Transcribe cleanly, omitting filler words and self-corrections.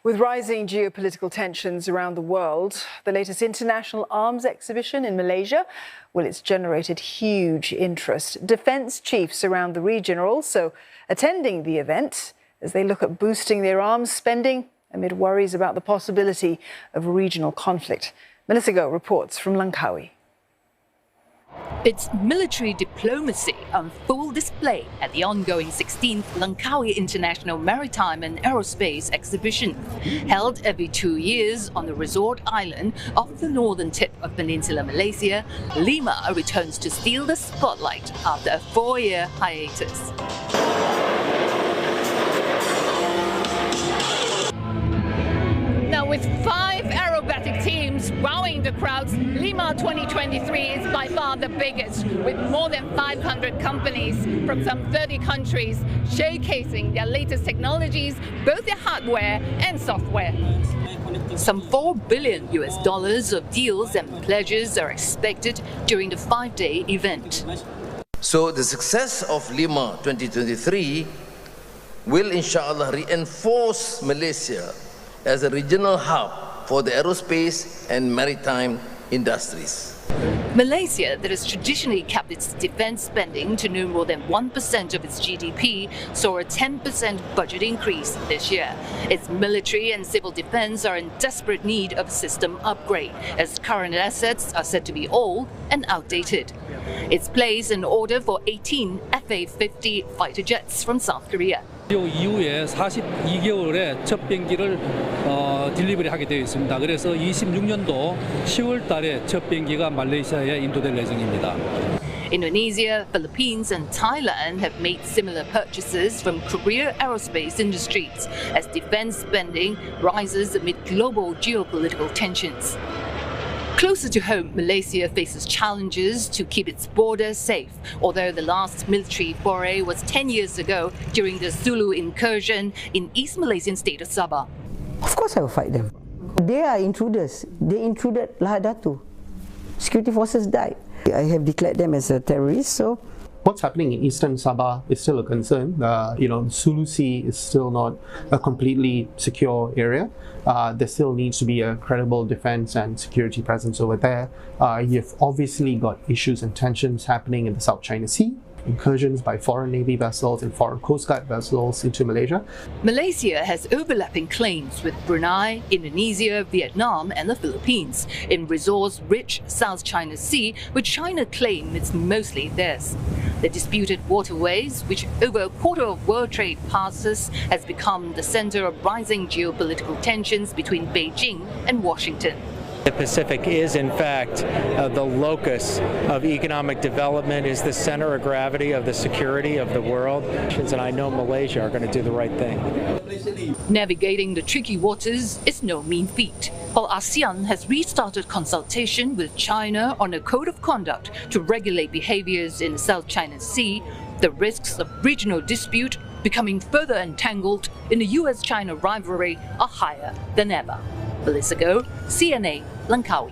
With rising geopolitical tensions around the world, the latest international arms exhibition in Malaysia, well, it's generated huge interest. Defence chiefs around the region are also attending the event as they look at boosting their arms spending amid worries about the possibility of regional conflict. Melissa Goh reports from Langkawi. It's military diplomacy on full display at the ongoing 16th Langkawi International Maritime and Aerospace exhibition. Held every 2 years on the resort island off the northern tip of Peninsular Malaysia, LIMA returns to steal the spotlight after a 4-year hiatus. Now, with 5 aerobatic teams wowing the crowds, LIMA 2023 is by far the biggest, with more than 500 companies from some 30 countries showcasing their latest technologies, both their hardware and software. Some $4 billion of deals and pledges are expected during the 5-day event. So the success of LIMA 2023 will inshallah reinforce Malaysia as a regional hub for the aerospace and maritime industries. Malaysia, that has traditionally kept its defence spending to no more than 1% of its GDP, saw a 10% budget increase this year. Its military and civil defence are in desperate need of a system upgrade, as current assets are said to be old and outdated. It's placed an order for 18 FA-50 fighter jets from South Korea. 이후에 42개월에 첫 비행기를 딜리버리 하게 되어 있습니다. 그래서 26년도 10월 달에 첫 비행기가 말레이시아에 인도될 예정입니다. Indonesia, Philippines and Thailand have made similar purchases from Korea aerospace industries as defense spending rises amid global geopolitical tensions. Closer to home, Malaysia faces challenges to keep its borders safe, although the last military foray was 10 years ago during the Zulu incursion in East Malaysian state of Sabah. Of course I will fight them. They are intruders. They intruded Lahad Datu. Security forces died. I have declared them as a terrorist, so... What's happening in eastern Sabah is still a concern. Sulu Sea is still not a completely secure area. There still needs to be a credible defense and security presence over there. You've obviously got issues and tensions happening in the South China Sea, incursions by foreign Navy vessels and foreign Coast Guard vessels into Malaysia. Malaysia has overlapping claims with Brunei, Indonesia, Vietnam and the Philippines in resource-rich South China Sea, which China claims is mostly theirs. The disputed waterways, which over a quarter of world trade passes, has become the center of rising geopolitical tensions between Beijing and Washington. The Pacific is, in fact, the locus of economic development, is the center of gravity of the security of the world, and I know Malaysia are going to do the right thing. Navigating the tricky waters is no mean feat, while ASEAN has restarted consultation with China on a code of conduct to regulate behaviors in the South China Sea. The risks of regional dispute becoming further entangled in the US-China rivalry are higher than ever. Melissa Goh, CNA, Langkawi.